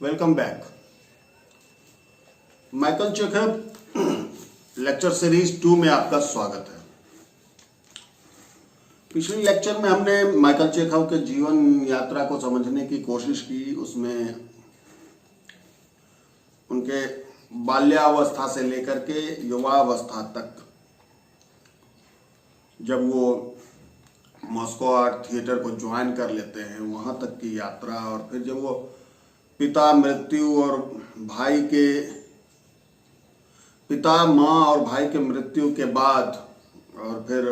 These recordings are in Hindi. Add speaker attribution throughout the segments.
Speaker 1: Welcome back. Michael Chekhov lecture series 2 में आपका स्वागत है। पिछले लेक्चर में हमने माइकल चेखव के जीवन यात्रा को समझने की कोशिश की। उसमें उनके बाल्यावस्था से लेकर के युवावस्था तक, जब वो मॉस्को आर्ट थिएटर को ज्वाइन कर लेते हैं, वहां तक की यात्रा, और फिर जब वो पिता माँ और भाई के मृत्यु के बाद, और फिर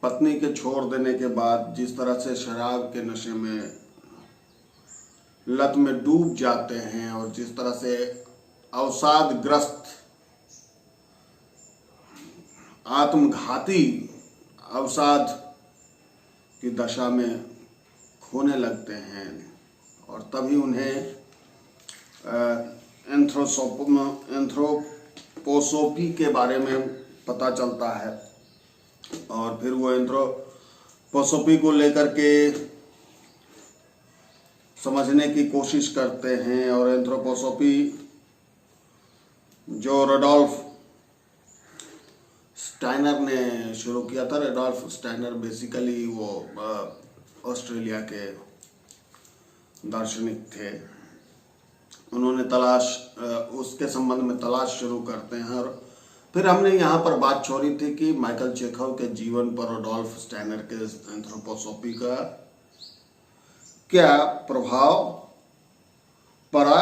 Speaker 1: पत्नी के छोड़ देने के बाद जिस तरह से शराब के नशे में लत में डूब जाते हैं, और जिस तरह से अवसादग्रस्त आत्मघाती अवसाद की दशा में खोने लगते हैं, और तभी उन्हें एंथ्रोपोसोफी के बारे में पता चलता है। और फिर वो एंथ्रोपोसोफी को लेकर के समझने की कोशिश करते हैं। और एंथ्रोपोसोफी जो रुडोल्फ स्टाइनर ने शुरू किया था। रुडोल्फ स्टाइनर बेसिकली वो ऑस्ट्रेलिया के दार्शनिक थे। उन्होंने उसके संबंध में तलाश शुरू करते हैं। और फिर हमने यहाँ पर बात छोड़ी थी कि माइकल चेखव के जीवन पर रुडोल्फ स्टाइनर के एंथ्रोपोसोफी का क्या प्रभाव पड़ा,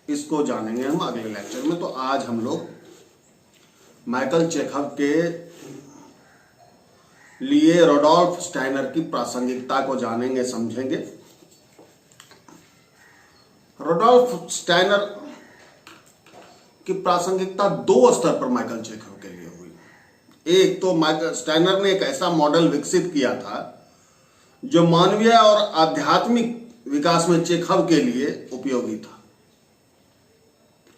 Speaker 1: इसको जानेंगे हम अगले लेक्चर में। तो आज हम लोग माइकल चेखव के लिए रुडोल्फ स्टाइनर की प्रासंगिकता को जानेंगे, समझेंगे। रुडोल्फ स्टाइनर की प्रासंगिकता दो स्तर पर माइकल चेखव के लिए हुई। एक तो माइकल स्टाइनर ने एक ऐसा मॉडल विकसित किया था जो मानवीय और आध्यात्मिक विकास में चेखव के लिए उपयोगी था।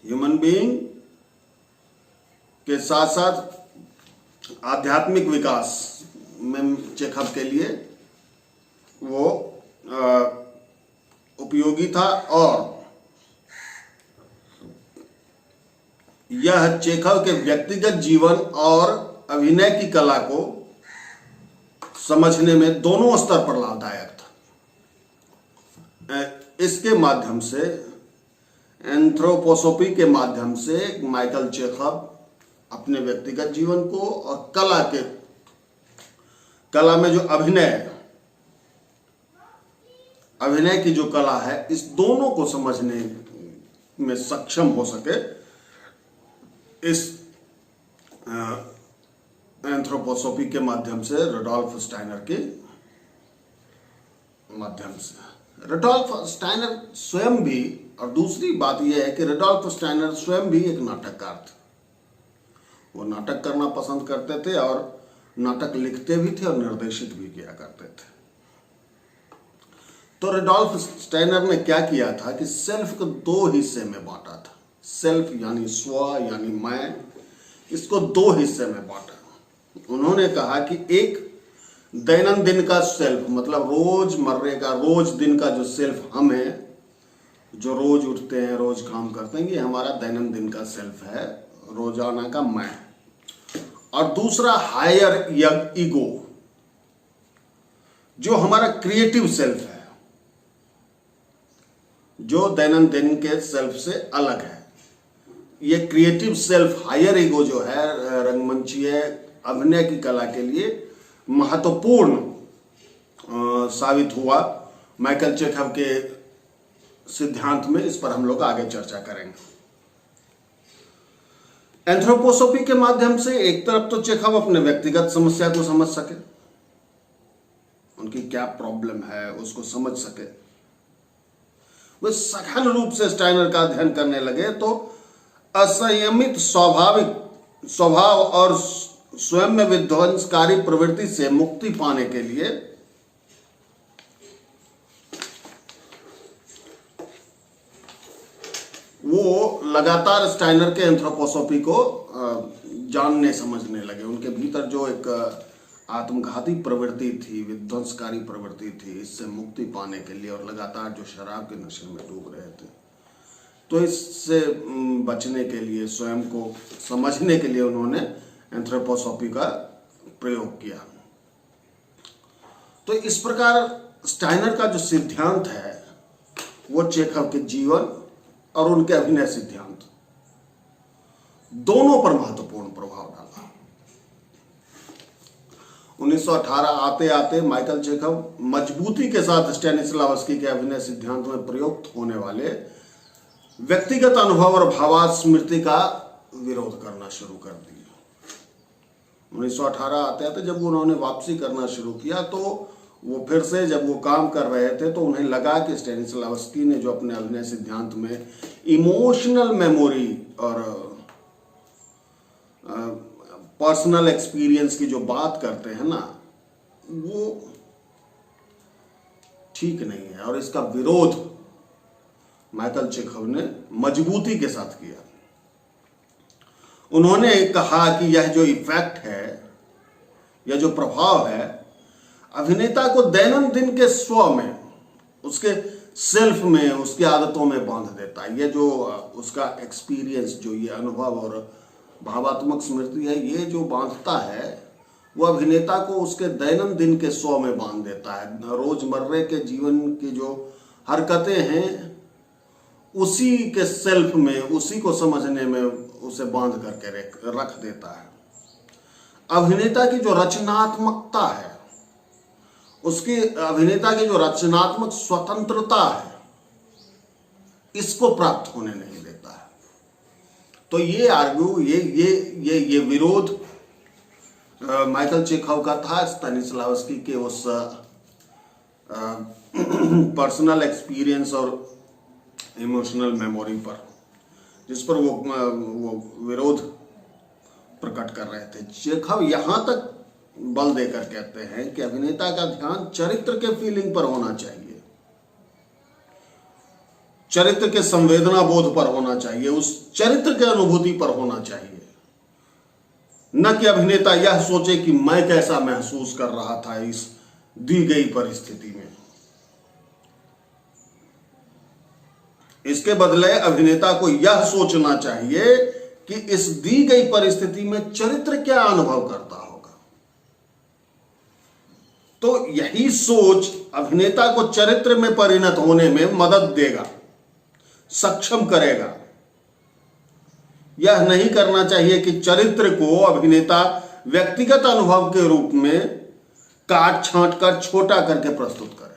Speaker 1: ह्यूमन बीइंग के साथ साथ आध्यात्मिक विकास में चेखव के लिए वो उपयोगी था। और यह चेखव के व्यक्तिगत जीवन और अभिनय की कला को समझने में दोनों स्तर पर लाभदायक था। इसके माध्यम से, एंथ्रोपोसोफी के माध्यम से, माइकल चेखव अपने व्यक्तिगत जीवन को और कला में जो अभिनय की जो कला है, इस दोनों को समझने में सक्षम हो सके इस एंथ्रोपोसोफी के माध्यम से, रुडोल्फ स्टाइनर के माध्यम से। रुडोल्फ स्टाइनर स्वयं भी, और दूसरी बात यह है कि रुडोल्फ स्टाइनर स्वयं भी एक नाटककार थे। वो नाटक करना पसंद करते थे और नाटक लिखते भी थे और निर्देशित भी किया करते थे। तो रुडोल्फ स्टाइनर ने क्या किया था कि सेल्फ को दो हिस्से में बांटा था। सेल्फ यानी स्व, यानी मैं, इसको दो हिस्से में बांटा। उन्होंने कहा कि एक दैनंदिन का सेल्फ, मतलब रोजमर्रे का, रोज दिन का जो सेल्फ हम हैं, जो रोज उठते हैं, रोज काम करते हैं, ये हमारा दैनंदिन का सेल्फ है, रोजाना का मैं। और दूसरा हायर ईगो, जो हमारा क्रिएटिव सेल्फ है, जो दैनंदिन के सेल्फ से अलग है। ये क्रिएटिव सेल्फ, हायर ईगो जो है, रंगमंचीय अभिनय की कला के लिए महत्वपूर्ण साबित हुआ माइकल चेखव के सिद्धांत में। इस पर हम लोग आगे चर्चा करेंगे। एंथ्रोपोसोफी के माध्यम से एक तरफ तो चेखव अपने व्यक्तिगत समस्या को समझ सके, उनकी क्या प्रॉब्लम है उसको समझ सके। वे सघन रूप से स्टाइनर का अध्ययन करने लगे तो असंयमित स्वभाव और स्वयं में विध्वंसकारी प्रवृत्ति से मुक्ति पाने के लिए वो लगातार स्टाइनर के एंथ्रोपोसोफी को जानने समझने लगे। उनके भीतर जो एक आत्मघाती प्रवृत्ति थी, विध्वंसकारी प्रवृत्ति थी, इससे मुक्ति पाने के लिए, और लगातार जो शराब के नशे में डूब रहे थे, तो इससे बचने के लिए, स्वयं को समझने के लिए उन्होंने एंथ्रोपोसॉफी का प्रयोग किया। तो इस प्रकार स्टाइनर का जो सिद्धांत है वो चेखव के जीवन और उनके अभिनय सिद्धांत दोनों पर महत्वपूर्ण प्रभाव डाला। 1918 आते आते माइकल चेखव मजबूती के साथ स्टैनिस्लावस्की के अभिनय सिद्धांत में प्रयुक्त होने वाले व्यक्तिगत अनुभव और भावास्मृति का विरोध करना शुरू कर दिया। 1918 आते आते जब उन्होंने वापसी करना शुरू किया, तो वो फिर से जब वो काम कर रहे थे तो उन्हें लगा कि स्टैनिस्लावस्की ने जो अपने अभिनय सिद्धांत में इमोशनल मेमोरी और पर्सनल एक्सपीरियंस की जो बात करते हैं ना, वो ठीक नहीं है, और इसका विरोध माइकल चेखव ने मजबूती के साथ किया। उन्होंने कहा कि यह जो इफेक्ट है, यह जो प्रभाव है, अभिनेता को दैनंदिन के स्व में, उसके सेल्फ में, उसकी आदतों में बांध देता है। ये जो उसका एक्सपीरियंस, जो ये अनुभव और भावात्मक स्मृति है, ये जो बांधता है, वो अभिनेता को उसके दैनंदिन के स्व में बांध देता है। रोजमर्रे के जीवन की जो हरकतें हैं, उसी के सेल्फ में, उसी को समझने में उसे बांध करके रख देता है। अभिनेता की जो रचनात्मकता है, उसकी अभिनेता की जो रचनात्मक स्वतंत्रता है, इसको प्राप्त होने नहीं देता है। तो ये विरोध माइकल चेखव का था स्टैनिस्लावस्की के उस पर्सनल एक्सपीरियंस और इमोशनल मेमोरी पर, जिस पर वो विरोध प्रकट कर रहे थे। चेखव यहां तक बल देकर कहते हैं कि अभिनेता का ध्यान चरित्र के फीलिंग पर होना चाहिए, चरित्र के संवेदना बोध पर होना चाहिए, उस चरित्र के अनुभूति पर होना चाहिए, न कि अभिनेता यह सोचे कि मैं कैसा महसूस कर रहा था इस दी गई परिस्थिति में। इसके बदले अभिनेता को यह सोचना चाहिए कि इस दी गई परिस्थिति में चरित्र क्या अनुभव करता होगा। तो यही सोच अभिनेता को चरित्र में परिणत होने में मदद देगा, सक्षम करेगा। यह नहीं करना चाहिए कि चरित्र को अभिनेता व्यक्तिगत अनुभव के रूप में काट छांट कर छोटा करके प्रस्तुत करे।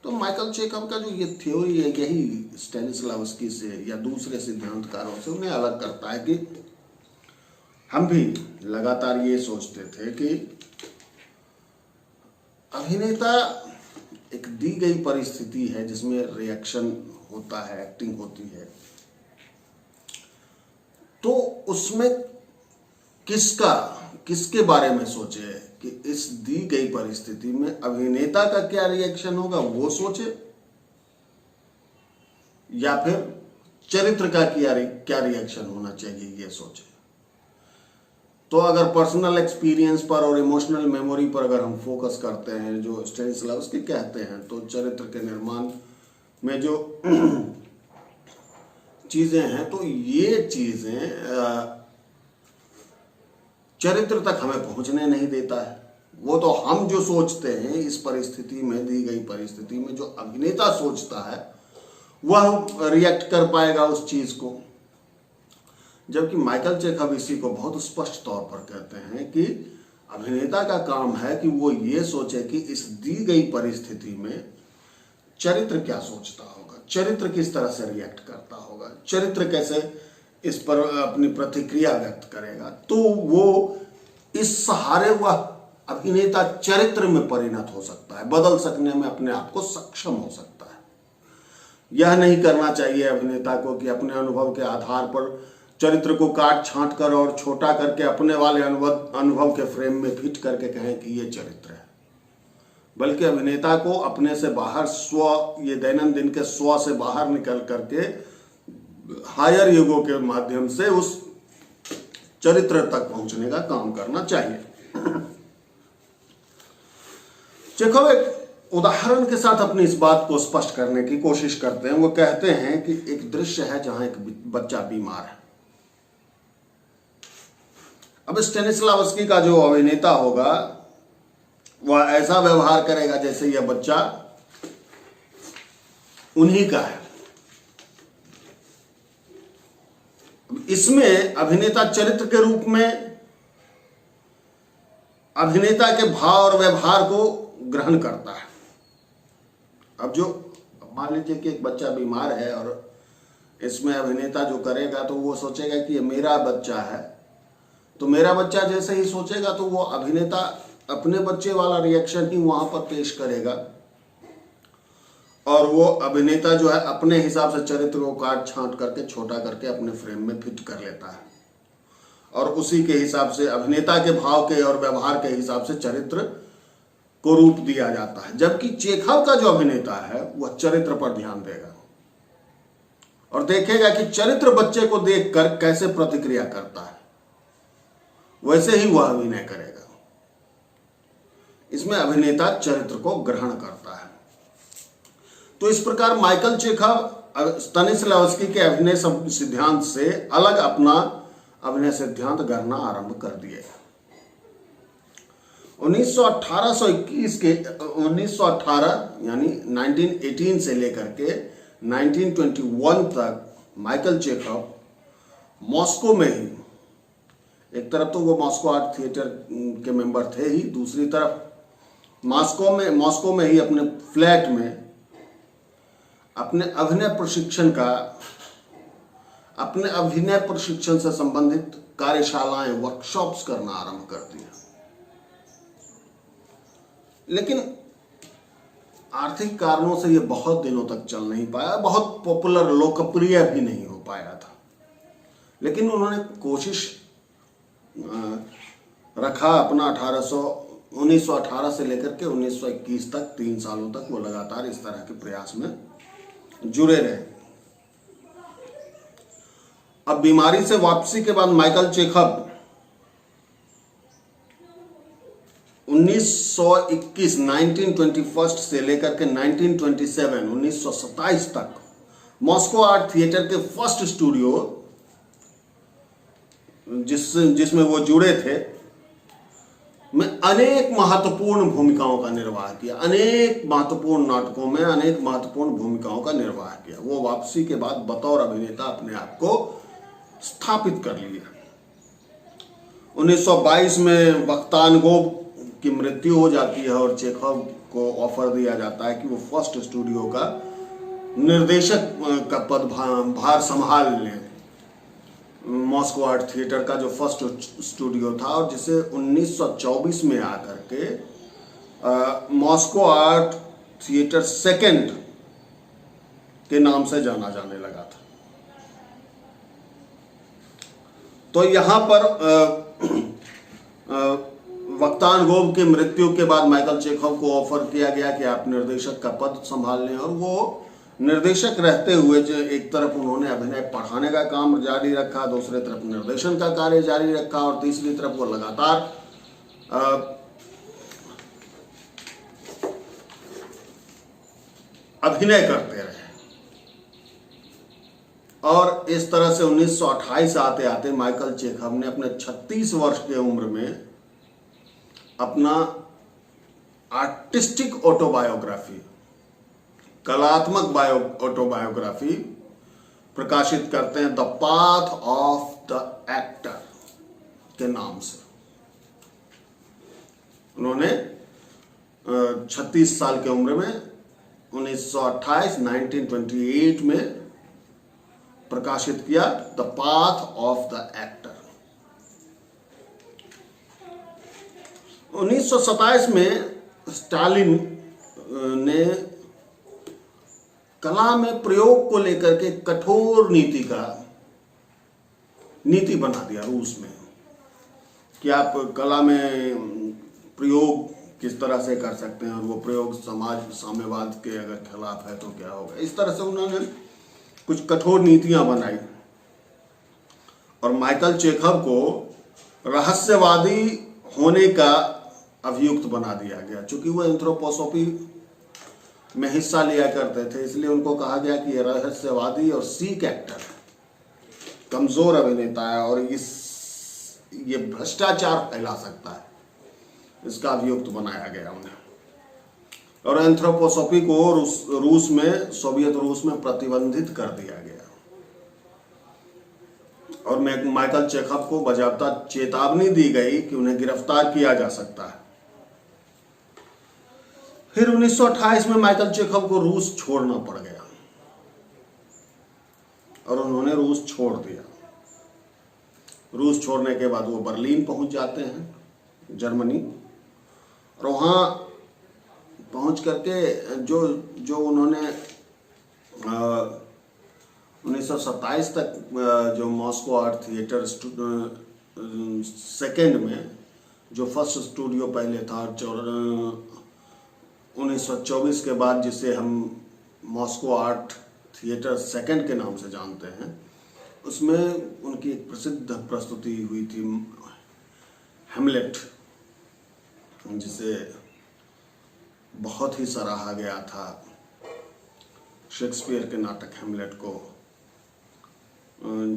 Speaker 1: तो माइकल चेखव का जो ये थ्योरी है, यही स्टैनिस्लावस्की से या दूसरे सिद्धांतकारों से उन्हें अलग करता है कि हम भी लगातार ये सोचते थे कि अभिनेता एक दी गई परिस्थिति है जिसमें रिएक्शन होता है, एक्टिंग होती है, तो उसमें किसके बारे में सोचे कि इस दी गई परिस्थिति में अभिनेता का क्या रिएक्शन होगा वो सोचे, या फिर चरित्र का क्या रिएक्शन होना चाहिए ये सोचे। तो अगर पर्सनल एक्सपीरियंस पर और इमोशनल मेमोरी पर अगर हम फोकस करते हैं, जो स्टैनिस्लावस्की कहते हैं, तो चरित्र के निर्माण में जो चीजें हैं, तो ये चीजें चरित्र तक हमें पहुंचने नहीं देता है। वो तो हम जो सोचते हैं इस परिस्थिति में, दी गई परिस्थिति में, जो अभिनेता सोचता है वह रिएक्ट कर पाएगा उस चीज को। जबकि माइकल चेखव इसी को बहुत स्पष्ट तौर पर कहते हैं कि अभिनेता का काम है कि वो ये सोचे कि इस दी गई परिस्थिति में चरित्र क्या सोचता होगा, चरित्र किस तरह से रिएक्ट करता होगा, चरित्र कैसे इस पर अपनी प्रतिक्रिया व्यक्त करेगा। तो वो इस सहारे वह अभिनेता चरित्र में परिणत हो सकता है, बदल सकने में अपने आप को सक्षम हो सकता है। यह नहीं करना चाहिए अभिनेता को कि अपने अनुभव के आधार पर चरित्र को काट छांट कर और छोटा करके अपने वाले अनुभव के फ्रेम में फिट करके कहें कि ये चरित्र है। बल्कि अभिनेता को अपने से बाहर स्व, ये दैनंदिन के स्व से बाहर निकल करके हायर ईगो के माध्यम से उस चरित्र तक पहुंचने का काम करना चाहिए। चेखव एक उदाहरण के साथ अपनी इस बात को स्पष्ट करने की कोशिश करते हैं। वो कहते हैं कि एक दृश्य है जहां एक बच्चा बीमार है। अब स्टेनिस्लावस्की का जो अभिनेता होगा वह ऐसा व्यवहार करेगा जैसे यह बच्चा उन्हीं का है। इसमें अभिनेता चरित्र के रूप में अभिनेता के भाव और व्यवहार को ग्रहण करता है। अब जो मान लीजिए कि एक बच्चा बीमार है और इसमें अभिनेता जो करेगा तो वो सोचेगा कि ये मेरा बच्चा है, तो मेरा बच्चा जैसे ही सोचेगा तो वो अभिनेता अपने बच्चे वाला रिएक्शन ही वहां पर पेश करेगा और वो अभिनेता जो है अपने हिसाब से चरित्र को काट छांट करके छोटा करके अपने फ्रेम में फिट कर लेता है और उसी के हिसाब से अभिनेता के भाव के और व्यवहार के हिसाब से चरित्र को रूप दिया जाता है। जबकि चेखव का जो अभिनेता है वह चरित्र पर ध्यान देगा और देखेगा कि चरित्र बच्चे को देखकर कैसे प्रतिक्रिया करता है, वैसे ही वह अभिनय करेगा। इसमें अभिनेता चरित्र को ग्रहण करता है। तो इस प्रकार माइकल चेखव स्टेनिस्लावस्की के अभिनय सिद्धांत से अलग अपना अभिनय सिद्धांत गढ़ना आरंभ कर दिए। 1918 यानी 1918 से लेकर के 1921 तक माइकल चेखव मॉस्को में ही, एक तरफ तो वो मॉस्को आर्ट थिएटर के मेंबर थे ही, दूसरी तरफ मॉस्को में ही अपने फ्लैट में अपने अभिनय प्रशिक्षण से संबंधित कार्यशालाएं, वर्कशॉप्स करना आरंभ कर दिया। लेकिन आर्थिक कारणों से ये बहुत दिनों तक चल नहीं पाया, बहुत पॉपुलर लोकप्रिय भी नहीं हो पाया था। लेकिन उन्होंने कोशिश रखा अपना 1918 से लेकर के 1921 तक 3 सालों तक वो लगातार इस तरह के प्रयास में जुड़े रहे। अब बीमारी से वापसी के बाद माइकल चेखव 1921 से लेकर के 1927 तक मॉस्को आर्ट थिएटर के फर्स्ट स्टूडियो जिसमें वो जुड़े थे में अनेक महत्वपूर्ण भूमिकाओं का निर्वाह किया। अनेक महत्वपूर्ण नाटकों में अनेक महत्वपूर्ण भूमिकाओं का निर्वाह किया। वो वापसी के बाद बतौर अभिनेता अपने आप को स्थापित कर लिया। 1922 में वख्तानगोब की मृत्यु हो जाती है और चेखव को ऑफर दिया जाता है कि वो फर्स्ट स्टूडियो का निर्देशक का पद भार संभाल लें। मॉस्को आर्ट थिएटर का जो फर्स्ट स्टूडियो था और जिसे 1924 में आकर के मॉस्को आर्ट थिएटर सेकंड के नाम से जाना जाने लगा था। तो यहां पर वख्तानगोब की मृत्यु के बाद माइकल चेखव को ऑफर किया गया कि आप निर्देशक का पद संभाल लें और वो निर्देशक रहते हुए जो एक तरफ उन्होंने अभिनय पढ़ाने का काम जारी रखा, दूसरे तरफ निर्देशन का कार्य जारी रखा और तीसरी तरफ वो लगातार अभिनय करते रहे। और इस तरह से 1928 आते आते माइकल चेखव ने अपने 36 वर्ष की उम्र में अपना आर्टिस्टिक ऑटोबायोग्राफी, कलात्मक ऑटोबायोग्राफी प्रकाशित करते हैं the path of the actor के नाम से। उन्होंने 36 साल की उम्र में 1928 में प्रकाशित किया the path of the actor. 1927 में स्टालिन ने कला में प्रयोग को लेकर के कठोर नीति बना दिया रूस में कि आप कला में प्रयोग किस तरह से कर सकते हैं और वो प्रयोग समाज साम्यवाद के अगर खिलाफ है तो क्या होगा। इस तरह से उन्होंने कुछ कठोर नीतियां बनाई और माइकल चेखव को रहस्यवादी होने का अभियुक्त बना दिया गया। चूंकि वो एंथ्रोपोसॉफी में हिस्सा लिया करते थे, इसलिए उनको कहा गया कि ये रहस्यवादी और सीक एक्टर, कमजोर अभिनेता है और ये भ्रष्टाचार फैला सकता है, इसका अभियुक्त बनाया गया उन्हें। और एंथ्रोपोसॉफी को रूस में, सोवियत रूस में प्रतिबंधित कर दिया गया और माइकल चेखव को बाकायदा चेतावनी दी गई कि उन्हें गिरफ्तार किया जा सकता है। फिर 1928 में माइकल चेखव को रूस छोड़ना पड़ गया और उन्होंने रूस छोड़ दिया। रूस छोड़ने के बाद वो बर्लिन पहुंच जाते हैं, जर्मनी, और वहाँ पहुंच करके जो उन्होंने 1927 तक जो मॉस्को आर्ट थिएटर सेकेंड में जो फर्स्ट स्टूडियो पहले था, 1924 के बाद जिसे हम मॉस्को आर्ट थिएटर सेकेंड के नाम से जानते हैं, उसमें उनकी एक प्रसिद्ध प्रस्तुति हुई थी हेमलेट, जिसे बहुत ही सराहा गया था, शेक्सपियर के नाटक हेमलेट को,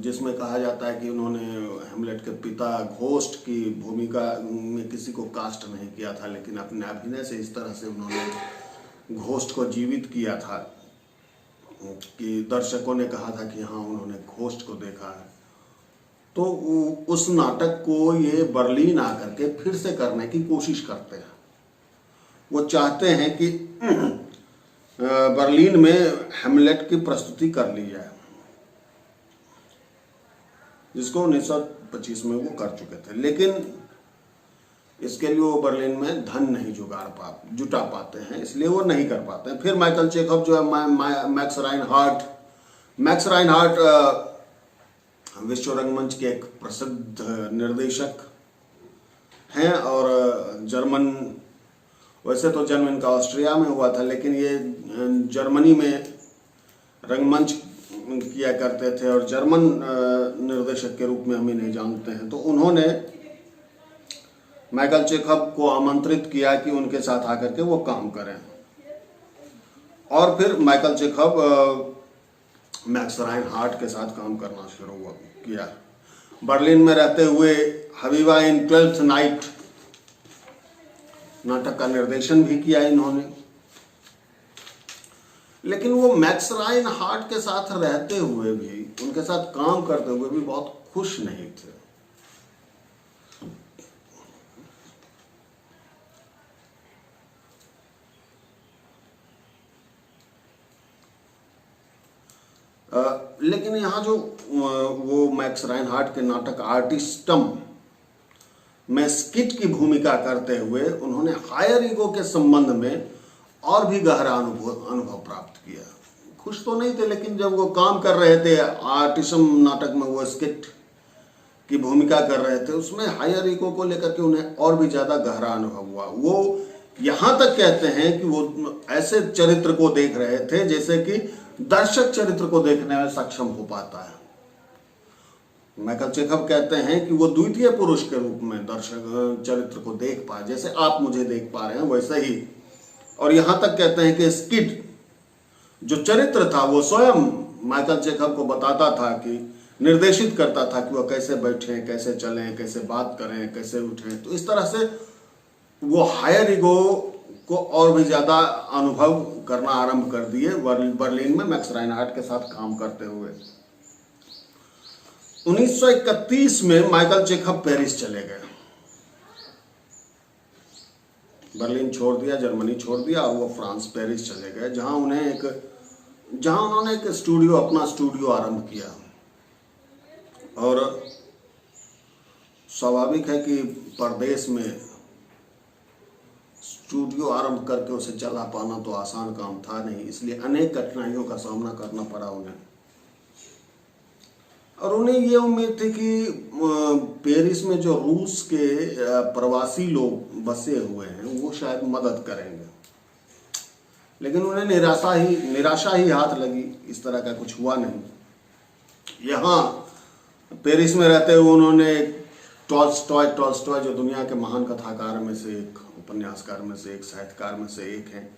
Speaker 1: जिसमें कहा जाता है कि उन्होंने हेमलेट के पिता घोस्ट की भूमिका में किसी को कास्ट नहीं किया था, लेकिन अपने अभिनय से इस तरह से उन्होंने घोस्ट को जीवित किया था कि दर्शकों ने कहा था कि हाँ, उन्होंने घोस्ट को देखा है। तो उस नाटक को ये बर्लिन आकर के फिर से करने की कोशिश करते हैं। वो चाहते हैं कि बर्लिन में हेमलेट की प्रस्तुति कर ली जाए, जिसको 1925 में वो कर चुके थे, लेकिन इसके लिए वो बर्लिन में धन नहीं जुटा पाते हैं, इसलिए वो नहीं कर पाते हैं। फिर माइकल चेखव जो है मैक्स राइनहार्ट विश्व रंगमंच के एक प्रसिद्ध निर्देशक हैं और वैसे तो जन्म इनका ऑस्ट्रिया में हुआ था, लेकिन ये जर्मनी में रंगमंच किया करते थे और जर्मन निर्देशक के रूप में हम इन्हें जानते हैं। तो उन्होंने माइकल चेखव को आमंत्रित किया कि उनके साथ आकर के वो काम करें, और फिर माइकल चेखव मैक्स राइनहार्ट के साथ काम करना शुरू किया। बर्लिन में रहते हुए हबीबा इन 12th नाइट नाटक का निर्देशन भी किया इन्होंने, लेकिन वो मैक्स राइनहार्ट के साथ रहते हुए भी, उनके साथ काम करते हुए भी बहुत खुश नहीं थे। लेकिन यहाँ जो वो मैक्स राइनहार्ट के नाटक आर्टिस्टम में स्किट की भूमिका करते हुए उन्होंने हायर ईगो के संबंध में और भी गहरा अनुभव प्राप्त किया। खुश तो नहीं थे, लेकिन जब वो काम कर रहे थे आर्टिस्टम नाटक में, वो स्किट की भूमिका कर रहे थे, उसमें हायर ईगो को लेकर के उन्हें और भी ज्यादा गहरा अनुभव हुआ। वो यहाँ तक कहते हैं कि वो ऐसे चरित्र को देख रहे थे जैसे कि दर्शक चरित्र को देखने में सक्षम हो पाता है। माइकल चेखव कहते हैं कि वो द्वितीय पुरुष के रूप में दर्शक चरित्र को देख पाए, जैसे आप मुझे देख पा रहे हैं वैसे ही। और यहां तक कहते हैं कि स्किड जो चरित्र था वो स्वयं माइकल चेखव को बताता था, कि निर्देशित करता था कि वह कैसे बैठें, कैसे चलें, कैसे बात करें, कैसे उठें। तो इस तरह से वो हायर ईगो को और भी ज्यादा अनुभव करना आरंभ कर दिए बर्लिन में मैक्स राइनहार्ट के साथ काम करते हुए। 1931 में माइकल चेखव पेरिस चले गए, बर्लिन छोड़ दिया, जर्मनी छोड़ दिया और वो फ्रांस पेरिस चले गए, जहां उन्होंने एक स्टूडियो, अपना स्टूडियो आरंभ किया। और स्वाभाविक है कि परदेश में स्टूडियो आरंभ करके उसे चला पाना तो आसान काम था नहीं, इसलिए अनेक कठिनाइयों का सामना करना पड़ा उन्हें। और उन्हें ये उम्मीद थी कि पेरिस में जो रूस के प्रवासी लोग बसे हुए हैं वो शायद मदद करेंगे, लेकिन उन्हें निराशा ही हाथ लगी। इस तरह का कुछ हुआ नहीं। यहाँ पेरिस में रहते हुए उन्होंने टॉल्स्टॉय जो दुनिया के महान कथाकार में से एक, उपन्यासकार में से एक, साहित्यकार में से एक हैं,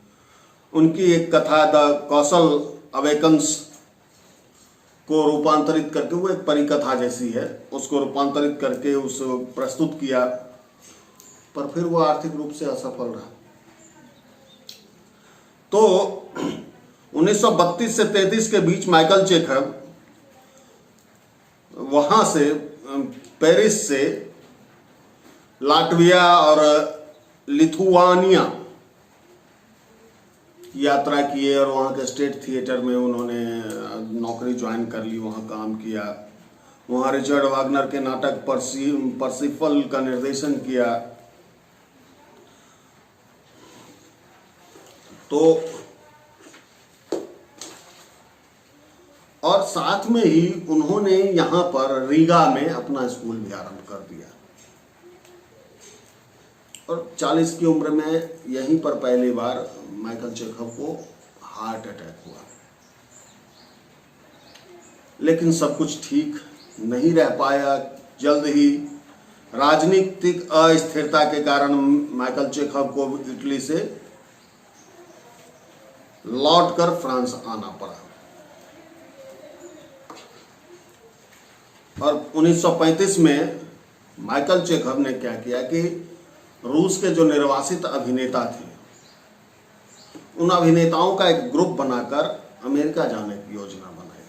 Speaker 1: उनकी एक कथा द कौशल अवेकन्स को रूपांतरित करके, वो एक परिकथा जैसी है, उसको रूपांतरित करके उस प्रस्तुत किया, पर फिर वो आर्थिक रूप से असफल रहा। तो 1932 से 33 के बीच माइकल चेखव वहां से, पेरिस से लाटविया और लिथुआनिया यात्रा किए और वहाँ के स्टेट थिएटर में उन्होंने नौकरी ज्वाइन कर ली, वहाँ काम किया। वहाँ रिचर्ड वागनर के नाटक पर्सिफल का निर्देशन किया। तो और साथ में ही उन्होंने यहाँ पर रीगा में अपना स्कूल भी आरंभ कर दिया और 40 की उम्र में यहीं पर पहली बार माइकल चेखव को हार्ट अटैक हुआ। लेकिन सब कुछ ठीक नहीं रह पाया। जल्द ही राजनीतिक अस्थिरता के कारण माइकल चेखव को इटली से लौटकर फ्रांस आना पड़ा और 1935 में माइकल चेखव ने क्या किया कि रूस के जो निर्वासित अभिनेता थे, उन अभिनेताओं का एक ग्रुप बनाकर अमेरिका जाने की योजना बनाई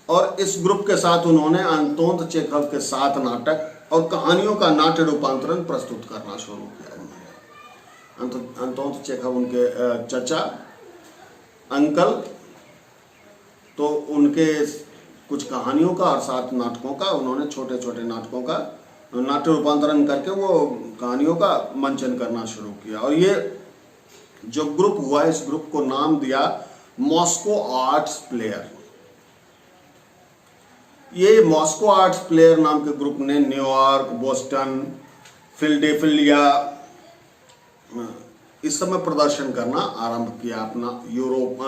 Speaker 1: और इस ग्रुप के साथ उन्होंने अंतोन चेखव के 7 नाटक और कहानियों का नाट्य रूपांतरण प्रस्तुत करना शुरू किया। अंतोन चेखव उनके चचा, अंकल, तो उनके कुछ कहानियों का और 7 नाटकों का उन्होंने छोटे छोटे नाटकों का नाट्य रूपांतरण करके वो कहानियों का मंचन करना शुरू किया। और ये जो ग्रुप हुआ, इस ग्रुप को नाम दिया मॉस्को आर्ट्स प्लेयर। ये मॉस्को आर्ट्स प्लेयर नाम के ग्रुप ने न्यूयॉर्क, बोस्टन, फिलाडेल्फिया इस समय प्रदर्शन करना आरंभ किया। अपना यूरोप,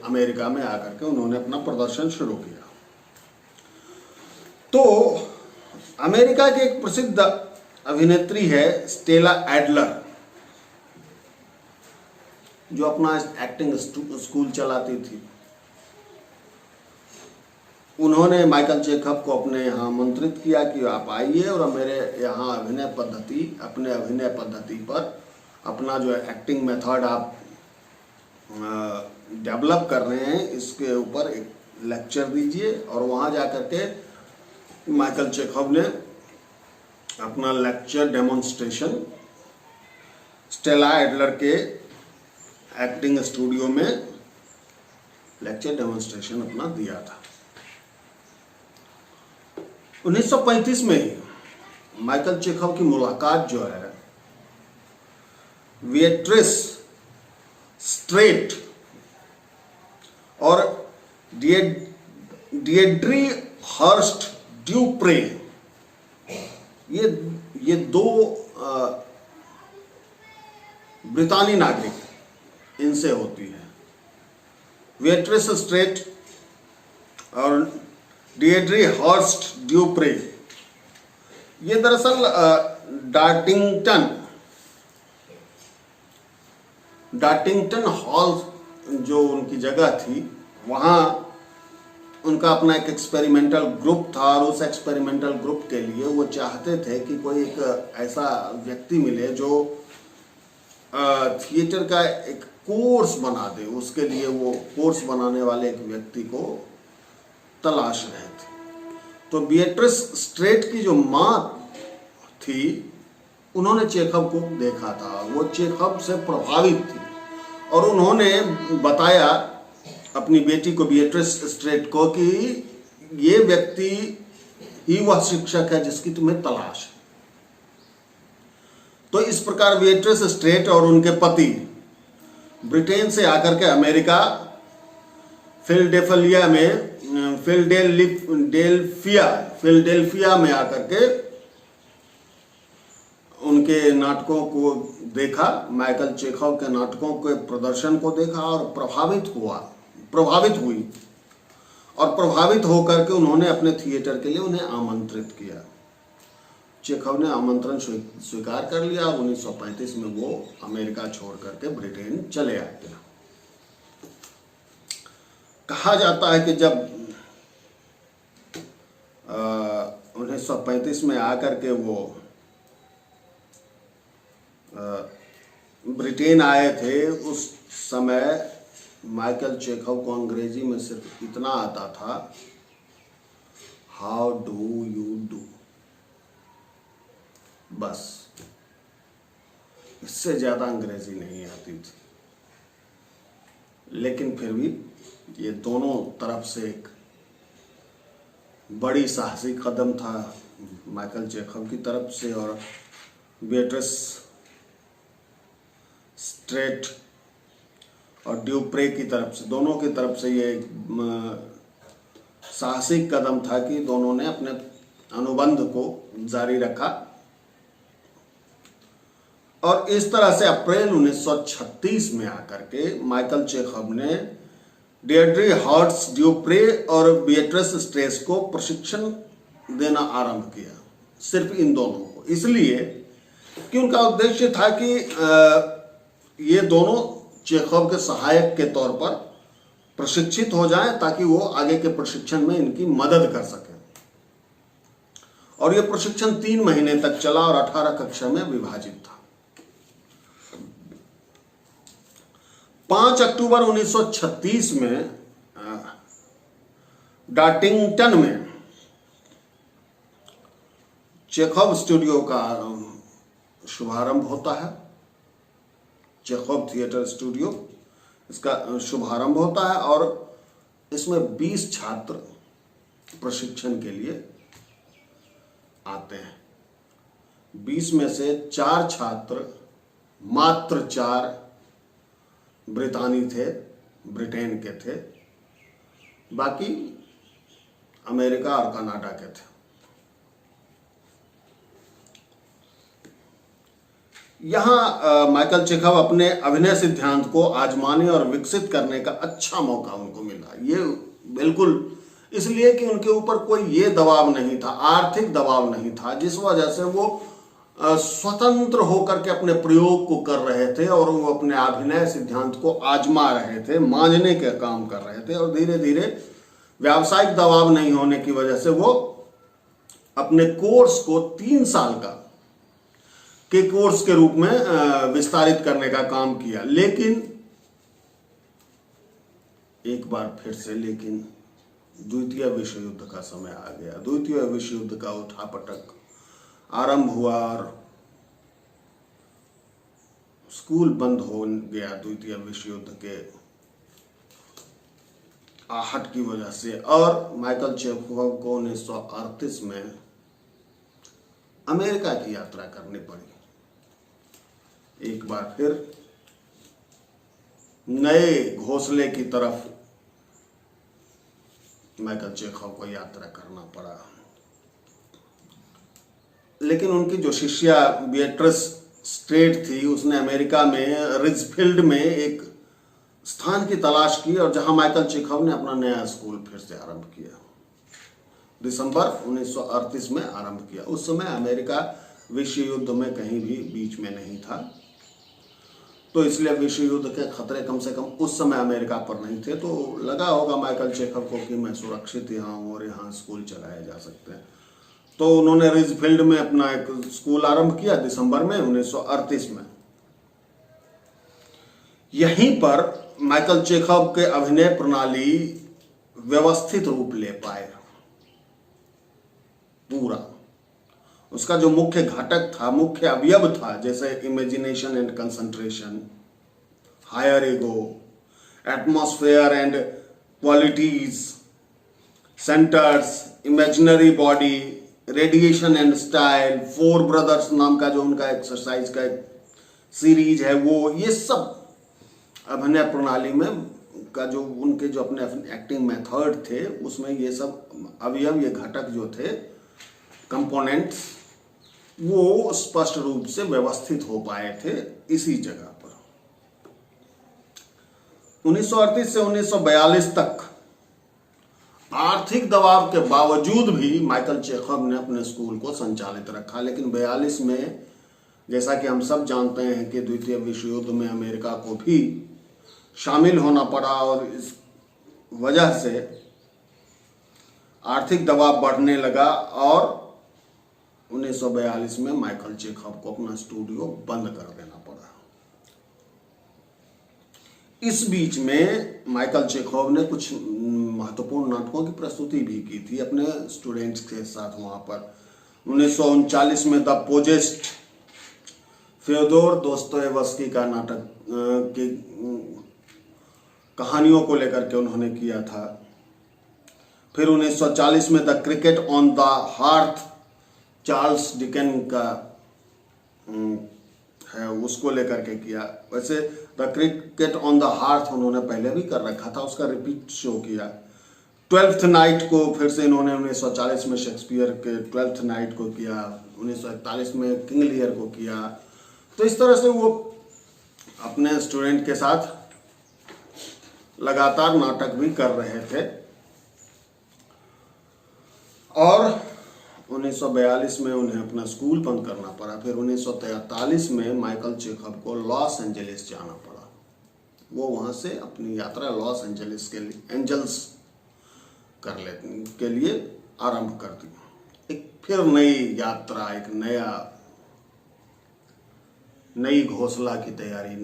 Speaker 1: अमेरिका में आकर के उन्होंने अपना प्रदर्शन शुरू किया। तो अमेरिका की एक प्रसिद्ध अभिनेत्री है स्टेला एडलर, जो अपना एक्टिंग स्कूल चलाती थी। उन्होंने माइकल चेखव को अपने यहाँ आमंत्रित किया कि आप आइए और मेरे यहाँ अपने अभिनय पद्धति पर अपना जो एक्टिंग मेथड आप डेवलप कर रहे हैं, इसके ऊपर एक लेक्चर दीजिए। और वहाँ जाकर के माइकल चेखव ने अपना लेक्चर डेमोन्स्ट्रेशन स्टेला एडलर के एक्टिंग स्टूडियो में लेक्चर डेमोन्स्ट्रेशन अपना दिया था। 1935 में ही माइकल चेखव की मुलाकात जो है विएट्रिस स्ट्रेट और डिएड्री हर्स्ट ड्यूप्रे, ये 2 ब्रितानी नागरिक इनसे होती है। विएट्रिस स्ट्रेट और डिएड्री हर्स्ट ड्यूप्रे ये दरअसल डार्टिंगटन हॉल जो उनकी जगह थी, वहाँ उनका अपना एक एक्सपेरिमेंटल ग्रुप था और उस एक्सपेरिमेंटल ग्रुप के लिए वो चाहते थे कि कोई एक ऐसा व्यक्ति मिले जो थिएटर का एक कोर्स बना दे। उसके लिए वो कोर्स बनाने वाले एक व्यक्ति को तलाश रहे थे। तो बिएट्रिस स्ट्रेट की जो माँ थी, उन्होंने चेखव को देखा था, वो चेखव से प्रभावित थी और उन्होंने बताया अपनी बेटी को, बिएट्रिस स्ट्रेट को, कि ये व्यक्ति ही वह शिक्षक है जिसकी तुम्हें तलाश है। तो इस प्रकार बिएट्रिस स्ट्रेट और उनके पति ब्रिटेन से आकर के अमेरिका फिलडेल्फिया में आकर के उनके नाटकों को देखा, माइकल चेखव के नाटकों के प्रदर्शन को देखा और प्रभावित हुई और प्रभावित होकर के उन्होंने अपने थिएटर के लिए उन्हें आमंत्रित किया। चेखव ने आमंत्रण स्वीकार कर लिया और 1935 में वो अमेरिका छोड़ करके ब्रिटेन चले आए थे। कहा जाता है कि जब 1935 में आकर के वो ब्रिटेन आए थे, उस समय माइकल चेखव को अंग्रेजी में सिर्फ इतना आता था, हाउ डू यू डू, बस, इससे ज्यादा अंग्रेजी नहीं आती थी। लेकिन फिर भी ये दोनों तरफ से एक बड़ी साहसी कदम था माइकल चेखव की तरफ से और बिएट्रिस स्ट्रेट और ड्यूप्रे की तरफ से, दोनों की तरफ से ये साहसिक कदम था कि दोनों ने अपने अनुबंध को जारी रखा। और इस तरह से अप्रैल 1936 में आकर के माइकल चेखव ने डेड्रे हॉट्स ड्यूप्रे और बिएट्रिस स्ट्रेस को प्रशिक्षण देना आरंभ किया, सिर्फ इन दोनों को, इसलिए कि उनका उद्देश्य था कि ये दोनों चेखव के सहायक के तौर पर प्रशिक्षित हो जाएं ताकि वो आगे के प्रशिक्षण में इनकी मदद कर सकें। और ये प्रशिक्षण 3 महीने तक चला और 18 कक्षा में विभाजित था। 5 अक्टूबर 1936 में डार्टिंगटन में चेखव स्टूडियो का शुभारंभ होता है। चेखव थिएटर स्टूडियो, इसका शुभारंभ होता है और इसमें 20 छात्र प्रशिक्षण के लिए आते हैं। 20 में से 4 छात्र, मात्र 4 ब्रितानी थे, ब्रिटेन के थे, बाकी अमेरिका और कनाडा के थे। यहाँ माइकल चेखव अपने अभिनय सिद्धांत को आजमाने और विकसित करने का अच्छा मौका उनको मिला। ये बिल्कुल इसलिए कि उनके ऊपर कोई ये दबाव नहीं था, आर्थिक दबाव नहीं था, जिस वजह से वो स्वतंत्र होकर के अपने प्रयोग को कर रहे थे और वो अपने अभिनय सिद्धांत को आजमा रहे थे, मांझने के काम कर रहे थे। और धीरे धीरे व्यावसायिक दबाव नहीं होने की वजह से वो अपने कोर्स को 3 साल के कोर्स के रूप में विस्तारित करने का काम किया। लेकिन एक बार फिर से द्वितीय विश्व युद्ध का समय आ गया। द्वितीय विश्व युद्ध का उठापटक आरंभ हुआ और स्कूल बंद हो गया द्वितीय विश्व युद्ध के आहट की वजह से। और माइकल चेखव को 1938 में अमेरिका की यात्रा करनी पड़ी। एक बार फिर नए घोंसले की तरफ माइकल चेखव को यात्रा करना पड़ा। लेकिन उनकी जो शिष्या बिएट्रिस स्ट्रेट थी, उसने अमेरिका में रिजफील्ड में एक स्थान की तलाश की और जहां माइकल चेखव ने अपना नया स्कूल फिर से आरंभ किया। दिसंबर 1938 में आरंभ किया। उस समय अमेरिका विश्व युद्ध में कहीं भी बीच में नहीं था, तो इसलिए विश्व युद्ध के खतरे कम से कम उस समय अमेरिका पर नहीं थे। तो लगा होगा माइकल चेखव को कि मैं सुरक्षित यहाँ हूँ और यहाँ स्कूल चलाए जा सकते हैं। तो उन्होंने रिजफील्ड में अपना एक स्कूल आरंभ किया दिसंबर में 1938 में। यहीं पर माइकल चेखव के अभिनय प्रणाली व्यवस्थित रूप ले पाए पूरा। उसका जो मुख्य घटक था, मुख्य अवयव था, जैसे imagination and concentration, higher ego, atmosphere and qualities, centres, imaginary body, radiation and style, 4 brothers नाम का जो उनका एक्सरसाइज का एक सीरीज है, वो ये सब अभिनय प्रणाली में का जो उनके जो अपने एक्टिंग मेथड थे, उसमें ये सब अवयव, ये घटक जो थे, कंपोनेंट्स, वो स्पष्ट रूप से व्यवस्थित हो पाए थे इसी जगह पर। 1938 से 1942 तक आर्थिक दबाव के बावजूद भी माइकल चेखव ने अपने स्कूल को संचालित रखा। लेकिन 42 में, जैसा कि हम सब जानते हैं कि द्वितीय विश्व युद्ध में अमेरिका को भी शामिल होना पड़ा और इस वजह से आर्थिक दबाव बढ़ने लगा और 1942 में माइकल चेखव को अपना स्टूडियो बंद कर देना पड़ा। इस बीच में माइकल चेखव ने कुछ महत्वपूर्ण नाटकों की प्रस्तुति भी की थी अपने स्टूडेंट्स के साथ वहां पर। 1939 में द पोजेस्ट, फ्योदोर दोस्तोयेवस्की का नाटक की कहानियों को लेकर के उन्होंने किया था। फिर 1940 में the cricket on the hearth, Charles Dickens का है, उसको लेकर के किया। वैसे the cricket on the hearth उन्होंने पहले भी कर रखा था, उसका रिपीट शो किया। 12th नाइट को फिर से इन्होंने 1940 में शेक्सपियर के 12th नाइट को किया, 1941 में किंग लियर को किया। तो इस तरह से वो अपने स्टूडेंट के साथ लगातार नाटक भी कर रहे थे। और 1942 में उन्हें अपना स्कूल बंद करना पड़ा। फिर 1943 में माइकल चेखव को लॉस एंजलिस जाना पड़ा। वो वहां से अपनी यात्रा लॉस एंजलिस के लिए एंजल्स करने के लिए आरंभ कर दी। एक फिर नई यात्रा, एक नई घोषला की तैयारी,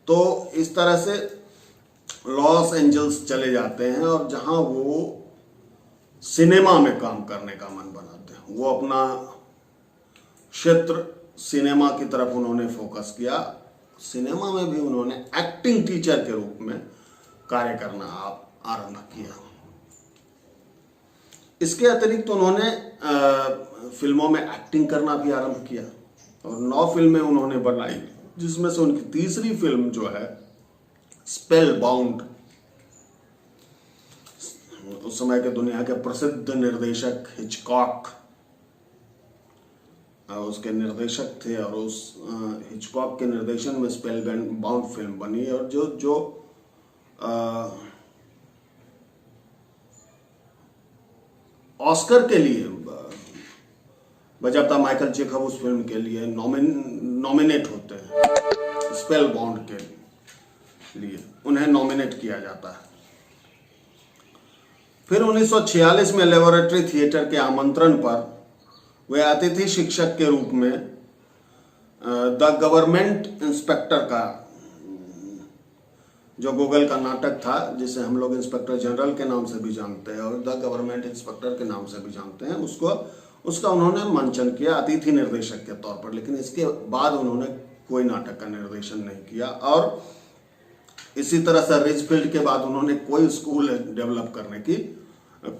Speaker 1: तो इस तरह से लॉस एंजल्स चले जाते हैं और जहां वो सिनेमा में काम करने का मन बनाते हैं। वो अपना क्षेत्र सिनेमा की तरफ उन्होंने फोकस किया। सिनेमा में भी उन्होंने एक्टिंग टीचर के रूप में कार्य करना आरंभ किया। इसके अतिरिक्त उन्होंने फिल्मों में एक्टिंग करना भी आरंभ किया और 9 फिल्में उन्होंने बनाई, जिसमें से उनकी तीसरी फिल्म जो है स्पेल बाउंड, उस समय के दुनिया के प्रसिद्ध निर्देशक हिचकॉक उसके निर्देशक थे और उस हिचकॉक के निर्देशन में स्पेल बाउंड फिल्म बनी। और जो ऑस्कर के लिए बजाबता माइकल चेखव उस फिल्म के लिए नॉमिनेट होते हैं। स्पेल बाउंड के लिए उन्हें नॉमिनेट किया जाता है। फिर 1946 में लेबोरेटरी थिएटर के आमंत्रण पर वे अतिथि शिक्षक के रूप में द गवर्नमेंट इंस्पेक्टर का, जो गूगल का नाटक था जिसे हम लोग इंस्पेक्टर जनरल के नाम से भी जानते हैं और द गवर्नमेंट इंस्पेक्टर के नाम से भी जानते हैं, उसका उन्होंने मंचन किया अतिथि निर्देशक के तौर पर। लेकिन इसके बाद उन्होंने कोई नाटक का निर्देशन नहीं किया और इसी तरह से रिचफील्ड के बाद उन्होंने कोई स्कूल डेवलप करने की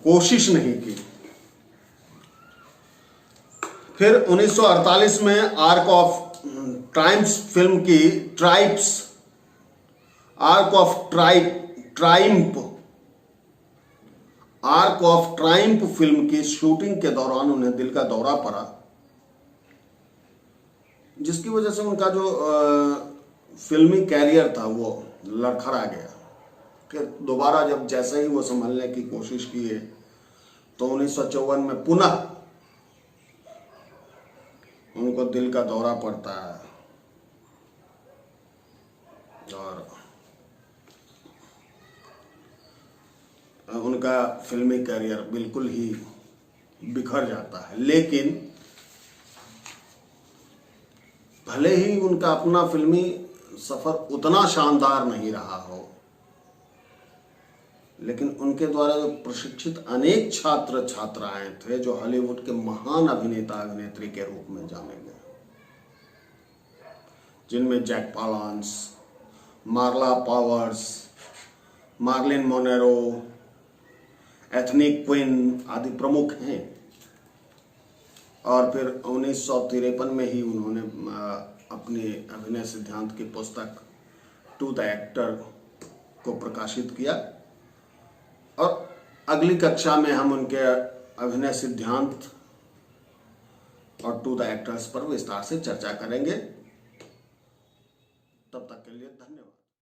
Speaker 1: कोशिश नहीं की। फिर 1948 में आर्क ऑफ ट्राइम्स फिल्म की आर्क ऑफ ट्राइम्फ फिल्म की शूटिंग के दौरान उन्हें दिल का दौरा पड़ा, जिसकी वजह से उनका जो फिल्मी कैरियर था वो लड़खड़ा गया। फिर दोबारा जब जैसे ही वो संभलने की कोशिश किए तो 1954 में पुनः उनको दिल का दौरा पड़ता है और उनका फिल्मी करियर बिल्कुल ही बिखर जाता है। लेकिन भले ही उनका अपना फिल्मी सफर उतना शानदार नहीं रहा हो, लेकिन उनके द्वारा जो प्रशिक्षित अनेक छात्र छात्राएं थे जो हॉलीवुड के महान अभिनेता अभिनेत्री के रूप में जाने गए, जिनमें Jack Palance, Marla Powers, Marilyn Monroe, Anthony Quinn आदि प्रमुख हैं। और फिर 1953 में ही उन्होंने अपने अभिनय सिद्धांत की पुस्तक टू द एक्टर को प्रकाशित किया और अगली कक्षा में हम उनके अभिनय सिद्धांत और टू द एक्टर्स पर विस्तार से चर्चा करेंगे। तब तक के लिए धन्यवाद।